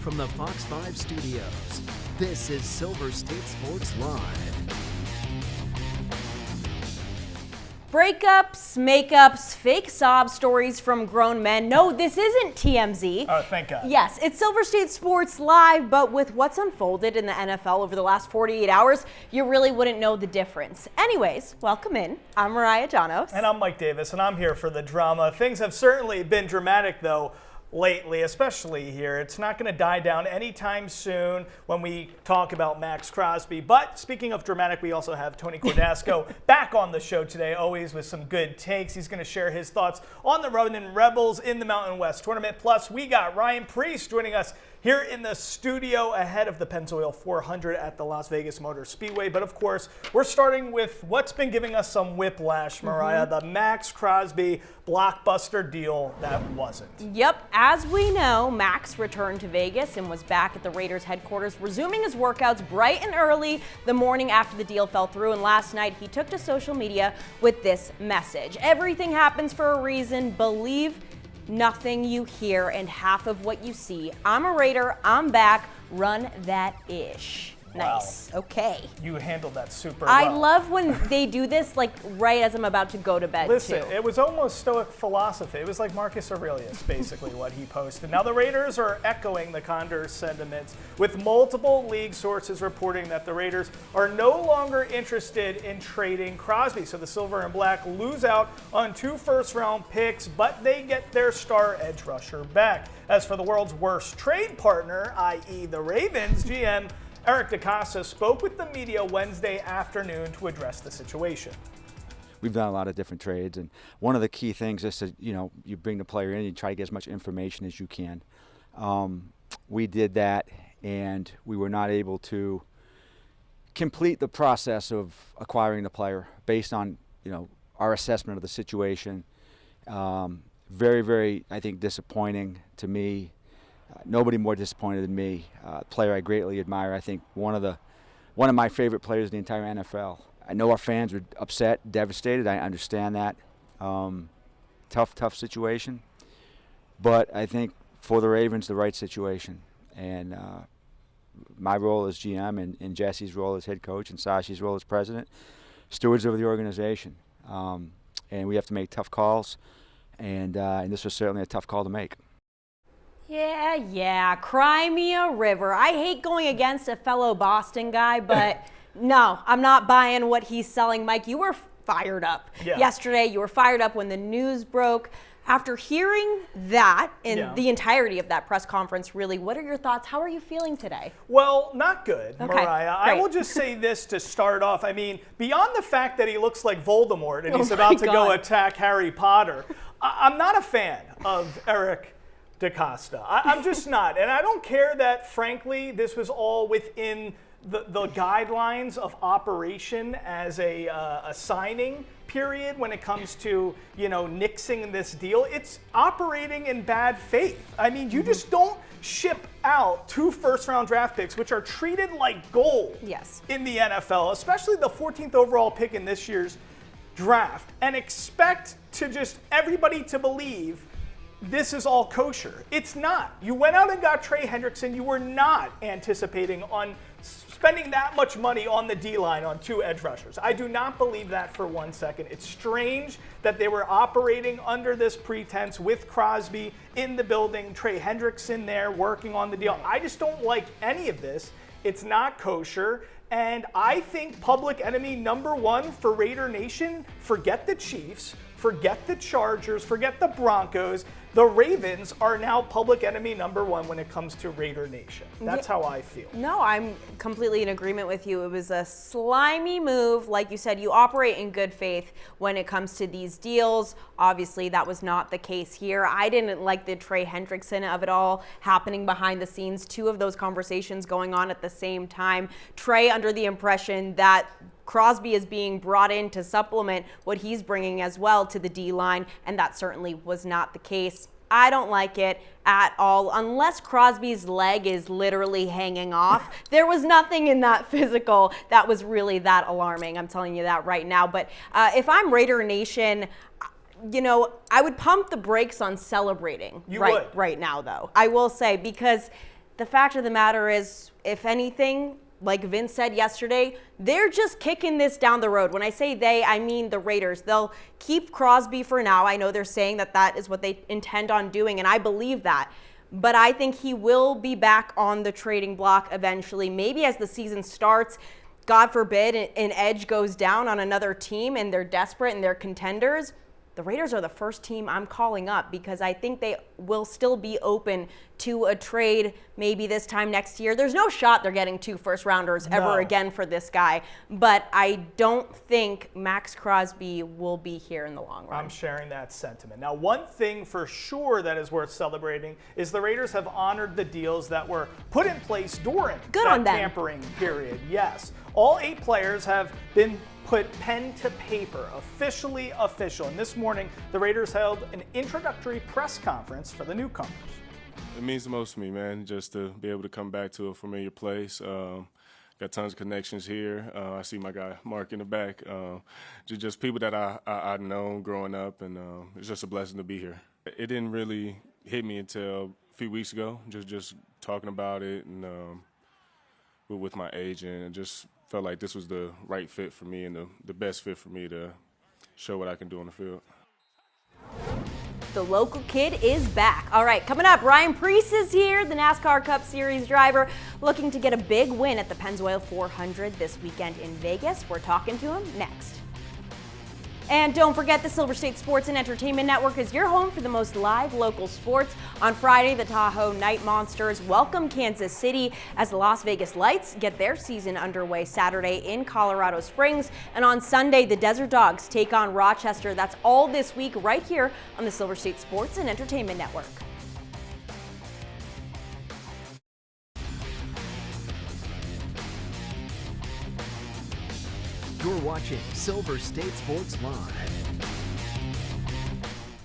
from the Fox 5 studios, this is Silver State Sports Live. Breakups, makeups, fake sob stories from grown men. No, this isn't TMZ. Oh, thank God. Yes, it's Silver State Sports Live, but with what's unfolded in the NFL over the last 48 hours, you really wouldn't know the difference. Anyways, welcome in. I'm Mariah, Janos. And I'm Mike Davis, and I'm here for the drama. Things have certainly been dramatic, though, lately, especially here. It's not going to die down anytime soon when we talk about Maxx Crosby. But speaking of dramatic, we also have Tony Cordasco back on the show today, always with some good takes. He's going to share his thoughts on the Runnin Rebels in the Mountain West Tournament. Plus, we got Ryan Preece joining us here in the studio ahead of the Pennzoil 400 at the Las Vegas Motor Speedway. But of course, we're starting with what's been giving us some whiplash, Mariah, the Maxx Crosby blockbuster deal that wasn't. Yep, as we know, Maxx returned to Vegas and was back at the Raiders headquarters, resuming his workouts bright and early the morning after the deal fell through. And last night, he took to social media with this message: everything happens for a reason. Believe nothing you hear and half of what you see. I'm a Raider. I'm back. Run that ish. Nice. Wow. Okay. You handled that super I well. love when they do this, like right as I'm about to go to bed. Listen, too. it was almost Stoic philosophy. It was like Marcus Aurelius, basically, what he posted. Now, the Raiders are echoing the Condors' sentiments, with multiple league sources reporting that the Raiders are no longer interested in trading Crosby. So the Silver and Black lose out on 2 first-round picks, but they get their star edge rusher back. As for the world's worst trade partner, i.e. the Ravens, GM Eric DeCosta spoke with the media Wednesday afternoon to address the situation. We've done a lot of different trades, and one of the key things is to, you bring the player in, you try to get as much information as you can. We did that, and we were not able to complete the process of acquiring the player based on, our assessment of the situation. Very, very, I think, disappointing to me. Nobody more disappointed than me. Player I greatly admire. I think one of my favorite players in the entire NFL. I know our fans were upset, devastated. I understand that. Tough situation. But I think for the Ravens, the right situation. And my role as GM and Jesse's role as head coach and Sashi's role as president, stewards of the organization. And we have to make tough calls. And this was certainly a tough call to make. Yeah, cry me a river. I hate going against a fellow Boston guy, but no, I'm not buying what he's selling. Mike, you were fired up yesterday. You were fired up when the news broke. After hearing that and the entirety of that press conference, really, what are your thoughts? How are you feeling today? Well, not good, Okay, Mariah. great. I will just say this to start off. I mean, beyond the fact that he looks like Voldemort and he's about to go attack Harry Potter, I'm not a fan of Eric DeCosta. I'm just not. And I don't care that, frankly, this was all within the guidelines of operation as a signing period when it comes to, nixing this deal. It's operating in bad faith. I mean, you just don't ship out 2 first-round draft picks, which are treated like gold in the NFL, especially the 14th overall pick in this year's draft, and expect to just everybody to believe this is all kosher. It's not. You went out and got Trey Hendrickson. You were not anticipating on spending that much money on the D-line on 2 edge rushers. I do not believe that for 1 second. It's strange that they were operating under this pretense with Crosby in the building, Trey Hendrickson there working on the deal. I just don't like any of this. It's not kosher. And I think public enemy number 1 for Raider Nation, forget the Chiefs, forget the Chargers, forget the Broncos. The Ravens are now public enemy number 1 when it comes to Raider Nation. That's how I feel. No, I'm completely in agreement with you. It was a slimy move. Like you said, you operate in good faith when it comes to these deals. Obviously, that was not the case here. I didn't like the Trey Hendrickson of it all happening behind the scenes. 2 of those conversations going on at the same time. Trey under the impression that Crosby is being brought in to supplement what he's bringing as well to the D-line, and that certainly was not the case. I don't like it at all, unless Crosby's leg is literally hanging off. There was nothing in that physical that was really that alarming. I'm telling you that right now. But if I'm Raider Nation, I would pump the brakes on celebrating right now, though. I will say, because the fact of the matter is, if anything, like Vince said yesterday, they're just kicking this down the road. When I say they, I mean the Raiders. They'll keep Crosby for now. I know they're saying that that is what they intend on doing, and I believe that. But I think he will be back on the trading block eventually. Maybe as the season starts, God forbid, an edge goes down on another team and they're desperate and they're contenders. The Raiders are the first team I'm calling up because I think they will still be open to a trade maybe this time next year. There's no shot they're getting 2 first-rounders ever again for this guy, but I don't think Maxx Crosby will be here in the long run. I'm sharing that sentiment. Now, one thing for sure that is worth celebrating is the Raiders have honored the deals that were put in place during that tampering period. Yes, all 8 players have been put pen to paper, officially official. And this morning, the Raiders held an introductory press conference for the newcomers. It means the most to me, man, just to be able to come back to a familiar place. Got tons of connections here. I see my guy Mark in the back. Just people that I've known growing up, and it's just a blessing to be here. It didn't really hit me until a few weeks ago, just talking about it and with my agent, and just felt like this was the right fit for me and the best fit for me to show what I can do on the field. The local kid is back. All right, coming up, Ryan Preece is here, the NASCAR Cup Series driver, looking to get a big win at the Pennzoil 400 this weekend in Vegas. We're talking to him next. And don't forget, the Silver State Sports and Entertainment Network is your home for the most live local sports. On Friday, the Tahoe Night Monsters welcome Kansas City as the Las Vegas Lights get their season underway Saturday in Colorado Springs. And on Sunday, the Desert Dogs take on Rochester. That's all this week right here on the Silver State Sports and Entertainment Network. You're watching Silver State Sports Live.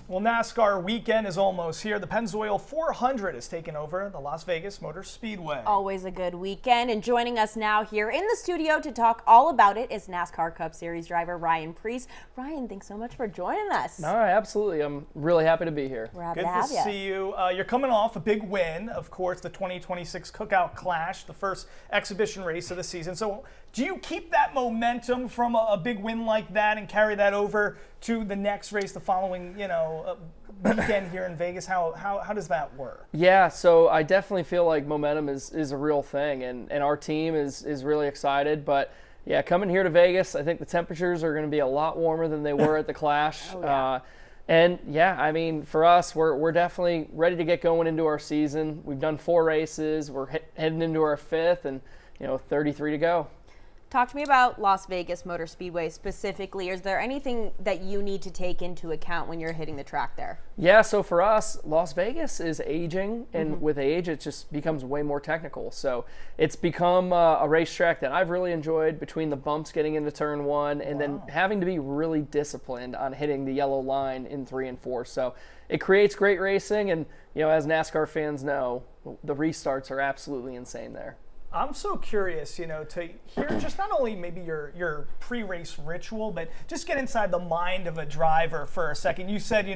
Well, NASCAR weekend is almost here. The Pennzoil 400 is taking over the Las Vegas Motor Speedway. Always a good weekend. And joining us now here in the studio to talk all about it is NASCAR Cup Series driver Ryan Preece. Ryan, thanks so much for joining us. All right, absolutely. I'm really happy to be here. We're happy Good to have to you. see you. You're coming off a big win, of course, the 2026 Cookout Clash, the first exhibition race of the season. So do you keep that momentum from a big win like that and carry that over to the next race the following, weekend here in Vegas? How does that work? Yeah, so I definitely feel like momentum is a real thing, and our team is really excited. But yeah, coming here to Vegas, I think the temperatures are going to be a lot warmer than they were at the Clash. Oh, yeah. And yeah, I mean, for us, we're definitely ready to get going into our season. We've done 4 races. We're heading into our 5th, and 33 to go. Talk to me about Las Vegas Motor Speedway specifically. Is there anything that you need to take into account when you're hitting the track there? Yeah, so for us, Las Vegas is aging, and with age, it just becomes way more technical. So it's become a racetrack that I've really enjoyed between the bumps getting into turn 1 and then having to be really disciplined on hitting the yellow line in 3 and 4. So it creates great racing, and as NASCAR fans know, the restarts are absolutely insane there. I'm so curious, to hear just not only maybe your pre-race ritual, but just get inside the mind of a driver for a second. You said,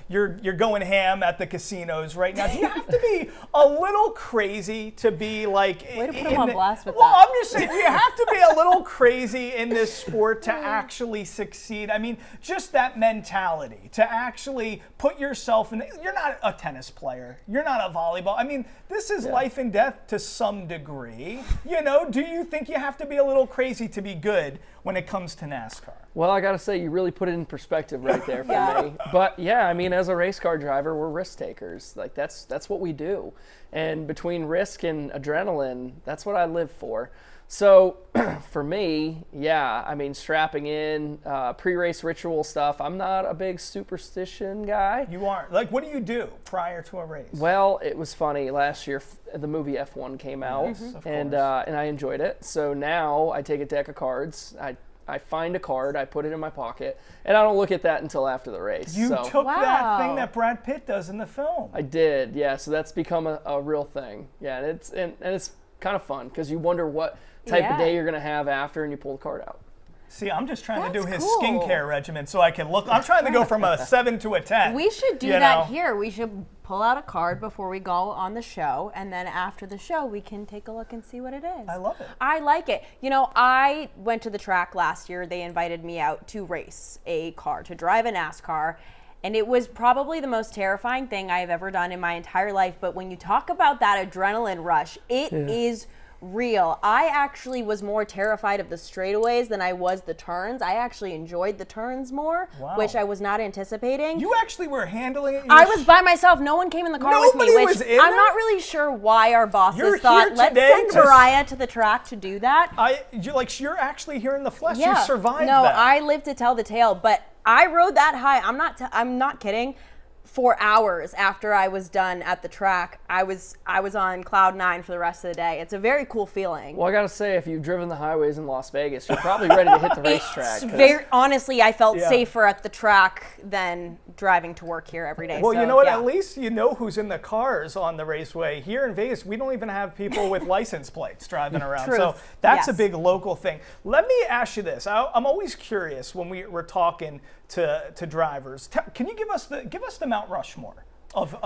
you're going ham at the casinos right now. Do you have to be a little crazy to be like? Way to put him on blast with well, that. I'm just saying, do you have to be a little crazy in this sport to actually succeed? I mean, just that mentality to actually put yourself in. You're not a tennis player. You're not a volleyball. I mean, this is life and death to some degree. Do you think you have to be a little crazy to be good when it comes to NASCAR? Well, I got to say, you really put it in perspective right there for me. But yeah, I mean, as a race car driver, we're risk takers. Like that's what we do. And between risk and adrenaline, that's what I live for. So for me, yeah, I mean, strapping in, pre-race ritual stuff, I'm not a big superstition guy. You aren't. Like, what do you do prior to a race? Well, it was funny. Last year, the movie F1 came out, and I enjoyed it. So now I take a deck of cards. I find a card, I put it in my pocket, and I don't look at that until after the race. You took that thing that Brad Pitt does in the film. I did, yeah. So that's become a real thing. Yeah, and it's kind of fun because you wonder what type of day you're going to have after, and you pull the card out. See, I'm just trying to do That's his cool. skincare regimen so I can look. I'm trying to go from a 7 to a 10. We should do that here. We should pull out a card before we go on the show, and then after the show, we can take a look and see what it is. I love it. I like it. You know, I went to the track last year. They invited me out to race a car, to drive a NASCAR. And it was probably the most terrifying thing I've ever done in my entire life. But when you talk about that adrenaline rush, it is real. I actually was more terrified of the straightaways than I was the turns. I actually enjoyed the turns more, which I was not anticipating. You actually were handling it? I was by myself. No one came in the car with me, Nobody which was in I'm there? not really sure why our bosses You're thought, here let's today send to- Mariah to the track to do that. You're actually here in the flesh. Yeah. You survived no, that. I lived to tell the tale, but I rode that high. I'm not kidding. For hours after I was done at the track, I was on cloud 9 for the rest of the day. It's a very cool feeling. Well, I gotta say, if you've driven the highways in Las Vegas, you're probably ready to hit the racetrack. Honestly, I felt safer at the track than driving to work here every day. Well, so, you know what? yeah. At least you know who's in the cars on the raceway. Here in Vegas, we don't even have people with license plates driving around. Truth. So that's a Yes. big local thing. Let me ask you this. I'm always curious when we're talking to drivers. Can you give us the Mount Rushmore of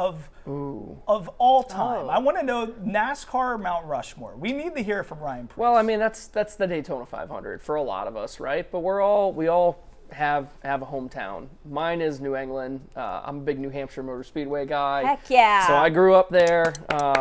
all time? I want to know NASCAR Mount Rushmore. We need to hear from Ryan Preece. Well, I mean, that's the Daytona 500 for a lot of us, right? But we all have a hometown. Mine is New England. I'm a big New Hampshire Motor Speedway guy. Heck yeah. So I grew up there.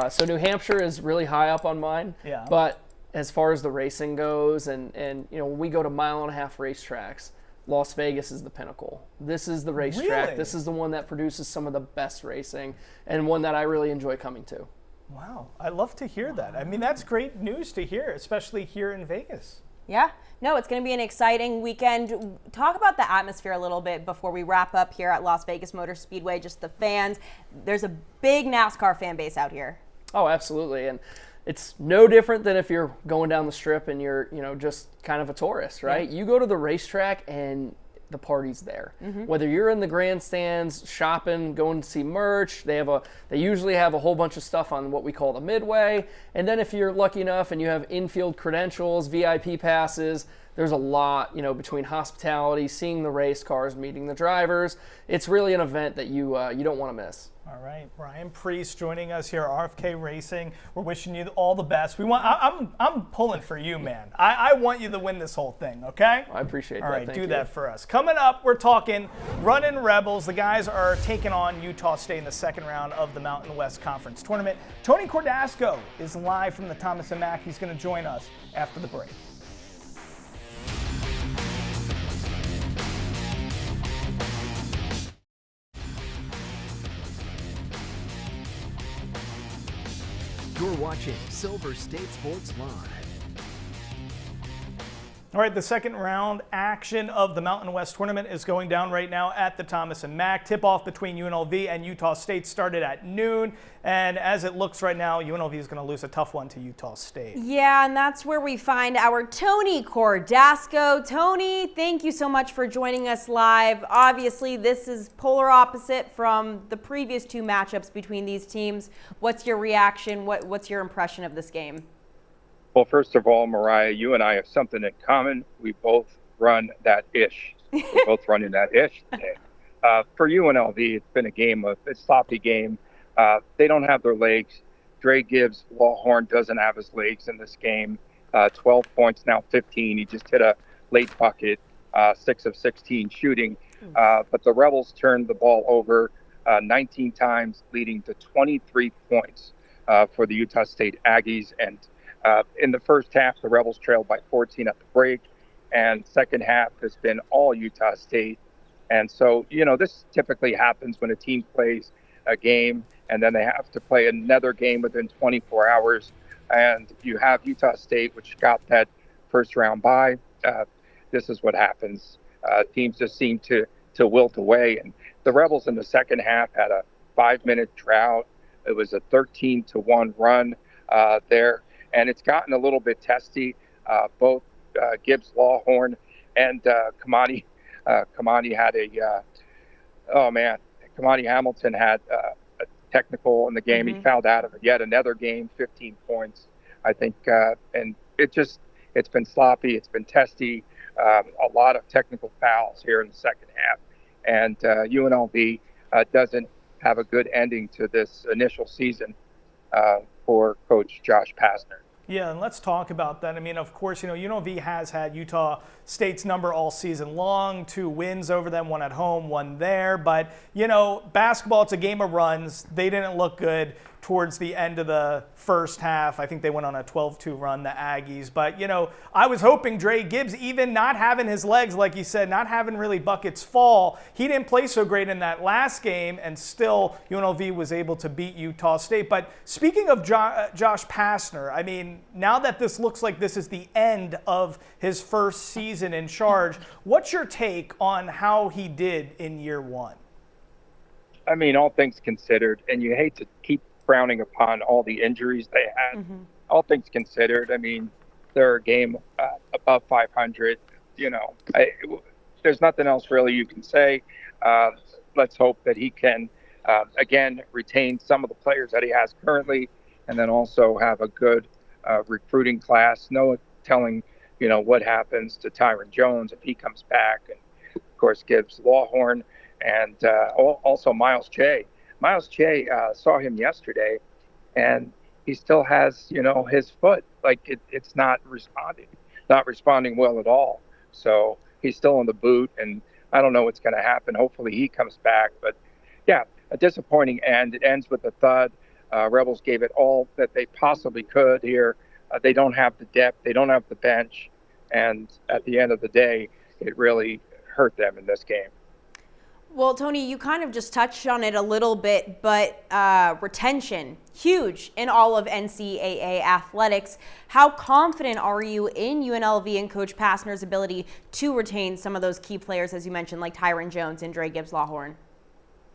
So New Hampshire is really high up on mine. Yeah. But as far as the racing goes, and you know, when we go to 1.5 mile racetracks, Las Vegas is the pinnacle. This is the racetrack. Really? This is the one that produces some of the best racing, and one that I really enjoy coming to. Wow, I love to hear that. I mean, that's great news to hear, especially here in Vegas. Yeah. No, it's going to be an exciting weekend. Talk about the atmosphere a little bit before we wrap up here at Las Vegas Motor Speedway, just the fans. There's a big NASCAR fan base out here. Oh, absolutely. And it's no different than if you're going down the strip and you're, you know, just kind of a tourist, right? You go to the racetrack and the party's there. Whether you're in the grandstands, shopping, going to see merch, they usually have a whole bunch of stuff on what we call the midway. And then if you're lucky enough and you have infield credentials, VIP passes, there's a lot, you know, between hospitality, seeing the race cars, meeting the drivers. It's really an event that you don't want to miss. All right, Ryan Preece joining us here, RFK Racing. We're wishing you all the best. I'm pulling for you, man. I want you to win this whole thing, okay? I appreciate that. All right, Thank do you. that for us. Coming up, we're talking Runnin Rebels. The guys are taking on Utah State in the second round of the Mountain West Conference Tournament. Tony Cordasco is live from the Thomas & Mack. He's going to join us after the break. You're watching Silver State Sports Live. All right, the second round action of the Mountain West Tournament is going down right now at the Thomas & Mack. Tip-off between UNLV and Utah State started at noon. And as it looks right now, UNLV is going to lose a tough one to Utah State. Yeah, and that's where we find our Tony Cordasco. Tony, thank you so much for joining us live. Obviously, this is polar opposite from the previous two matchups between these teams. What's your reaction? What's your impression of this game? Well, first of all, Mariah, you and I have something in common. We both run that ish. We're both running that ish today. For UNLV, it's been a sloppy game. They don't have their legs. Dre Gibbs, Lawhorn doesn't have his legs in this game. 12 points, now 15. He just hit a late bucket, 6 of 16 shooting. But the Rebels turned the ball over 19 times, leading to 23 points for the Utah State Aggies. And in the first half, the Rebels trailed by 14 at the break, and second half has been all Utah State. And so, you know, this typically happens when a team plays a game and then they have to play another game within 24 hours. And you have Utah State, which got that first round bye. This is what happens. Teams just seem to wilt away. And the Rebels in the second half had a 5-minute drought. It was a 13-1 run there. And it's gotten a little bit testy. Both Gibbs, Lawhorn, and Kamani had Kamani Hamilton had a technical in the game. He fouled out of yet another game, 15 points, I think. And it's been sloppy. It's been testy. a lot of technical fouls here in the second half. And UNLV doesn't have a good ending to this initial season for Coach Josh Pastner. Yeah, and let's talk about that. I mean, of course, UNLV has had Utah State's number all season long, 2 wins over them, 1 at home, 1 there. But, basketball, it's a game of runs. They didn't look good towards the end of the first half. I think they went on a 12-2 run, the Aggies. But, I was hoping Dre Gibbs, even not having his legs, like you said, not having really buckets fall, he didn't play so great in that last game, and still UNLV was able to beat Utah State. But speaking of Josh Pastner, I mean, now that this looks like this is the end of his first season in charge, what's your take on how he did in year 1? I mean, all things considered, and you hate to keep frowning upon all the injuries they had. All things considered, I mean, they're a game above 500. There's nothing else really you can say. Let's hope that he can, again, retain some of the players that he has currently, and then also have a good recruiting class. No telling, what happens to Tyron Jones if he comes back, and of course Gibbs Lawhorn, and also Miles J. Miles J, saw him yesterday, and he still has, his foot. Like it's not responding well at all. So he's still in the boot, and I don't know what's going to happen. Hopefully he comes back. But yeah, a disappointing end. It ends with a thud. Rebels gave it all that they possibly could here. They don't have the depth. They don't have the bench. And at the end of the day, it really hurt them in this game. Well, Tony, you kind of just touched on it a little bit, but retention, huge in all of NCAA athletics. How confident are you in UNLV and Coach Pastner's ability to retain some of those key players, as you mentioned, like Tyron Jones and Dre Gibbs Lawhorn?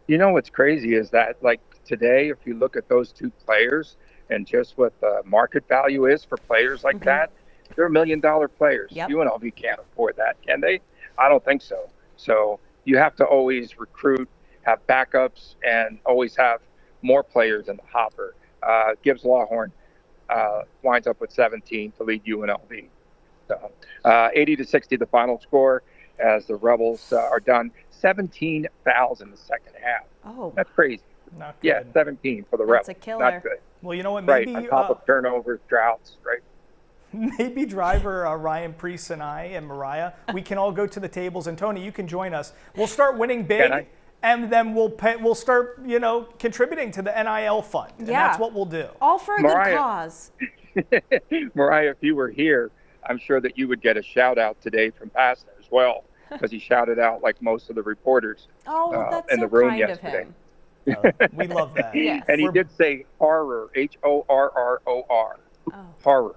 What's crazy is that, like today, if you look at those 2 players and just what the market value is for players like that, they're $1 million players. Yep. UNLV can't afford that, can they? I don't think so. So you have to always recruit, have backups, and always have more players in the hopper. Gibbs Lawhorn winds up with 17 to lead UNLV. So 80-60 the final score as the Rebels are done. 17 fouls in the second half. Oh, that's crazy. Not good. Yeah, 17 for the Rebels. That's a killer. Not good. Well, you know what? Right, Maybe on top of turnovers, droughts, right? Maybe driver Ryan Preece and I and Mariah, we can all go to the tables, and Tony, you can join us. We'll start winning big, and then we'll start, contributing to the NIL fund. And that's what we'll do. All for a good cause. Mariah, if you were here, I'm sure that you would get a shout out today from Pastner as well, because he shouted out like most of the reportors that's in the so room kind yesterday. Of him. We love that. Yes. And he did say horror, HORROR. Horror.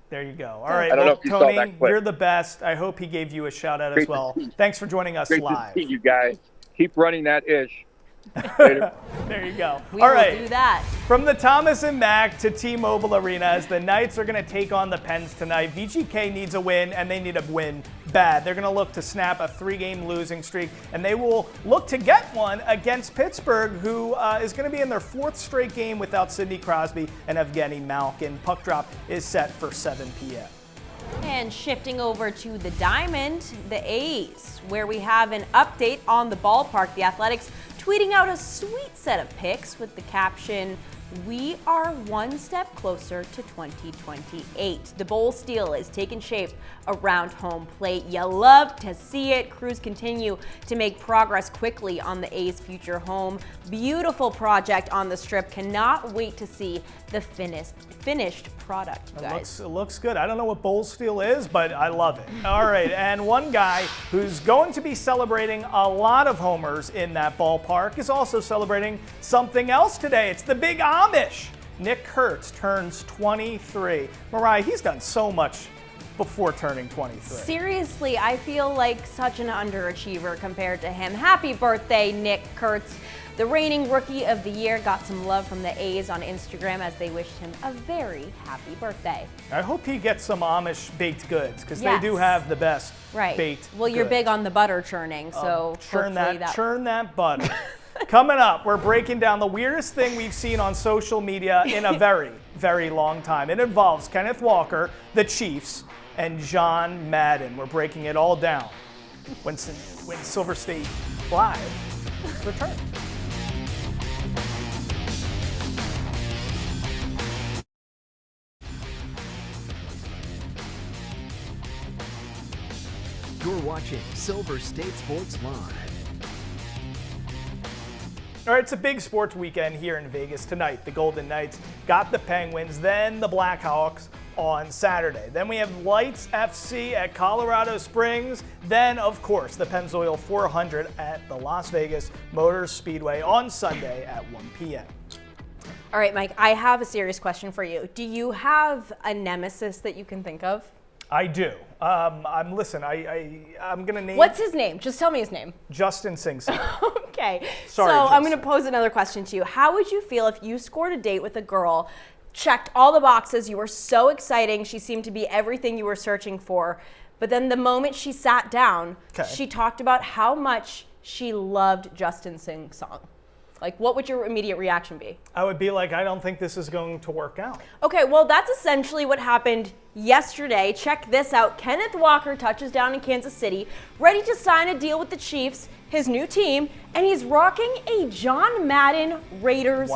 There you go. All right, I don't know if you Tony, saw that clip. you're the best. I hope he gave you a shout out as well. Thanks for joining us Great live. to see you guys. Keep running that ish. Later. There you go. We All will right. do that. From the Thomas and Mack to T-Mobile Arena, as the Knights are going to take on the Pens tonight. VGK needs a win, and they need a win bad. They're going to look to snap a 3-game losing streak, and they will look to get one against Pittsburgh, who is going to be in their 4th straight game without Sidney Crosby and Evgeny Malkin. Puck drop is set for 7 p.m. And shifting over to the Diamond, the A's, where we have an update on the ballpark. The Athletics tweeting out a sweet set of pics with the caption, "We are one step closer to 2028. The bowl steal is taking shape around home plate. You love to see it. Crews continue to make progress quickly on the A's future home. Beautiful project on the strip. Cannot wait to see the finished product, guys. It looks good. I don't know what bowl steal is, but I love it. All right, and one guy who's going to be celebrating a lot of homers in that ballpark is also celebrating something else today. It's the big Amish. Nick Kurtz turns 23. Mariah, he's done so much before turning 23. Seriously, I feel like such an underachiever compared to him. Happy birthday, Nick Kurtz. The reigning Rookie of the Year got some love from the A's on Instagram as they wished him a very happy birthday. I hope he gets some Amish baked goods, because Yes. they do have the best Right. baked Well, you're goods. big on the butter churning, so churn hopefully that butter. Coming up, we're breaking down the weirdest thing we've seen on social media in a very, very long time. It involves Kenneth Walker, the Chiefs, and John Madden. We're breaking it all down when Silver State Live returns. You're watching Silver State Sports Live. All right, it's a big sports weekend here in Vegas tonight. The Golden Knights got the Penguins, then the Blackhawks on Saturday. Then we have Lights FC at Colorado Springs. Then, of course, the Pennzoil 400 at the Las Vegas Motor Speedway on Sunday at 1 p.m. All right, Mike, I have a serious question for you. Do you have a nemesis that you can think of? I do. I'm gonna name. What's his name? Just tell me his name. Justin Sing Sing. Okay. Sorry, so I'm Justin. gonna pose another question to you. How would you feel if you scored a date with a girl, checked all the boxes, you were so exciting, she seemed to be everything you were searching for, but then the moment she sat down, she talked about how much she loved Justin Sing's song? Like, what would your immediate reaction be? I would be like, I don't think this is going to work out. Okay, well, that's essentially what happened yesterday. Check this out. Kenneth Walker touches down in Kansas City, ready to sign a deal with the Chiefs, his new team, and he's rocking a John Madden Raiders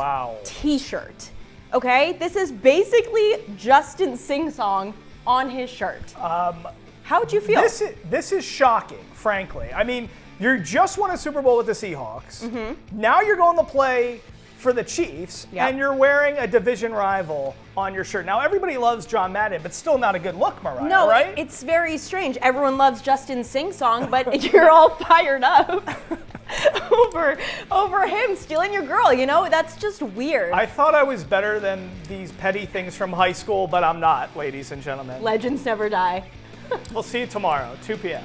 t-shirt. Okay, this is basically Justin Sing song on his shirt. How would you feel? This is shocking, frankly. I mean, you just won a Super Bowl with the Seahawks. Mm-hmm. Now you're going to play for the Chiefs, and you're wearing a division rival on your shirt. Now, everybody loves John Madden, but still not a good look, Mariah, no, right? It's very strange. Everyone loves Justin Sing song, but you're all fired up over him stealing your girl. You know, that's just weird. I thought I was better than these petty things from high school, but I'm not, ladies and gentlemen. Legends never die. We'll see you tomorrow, 2 p.m.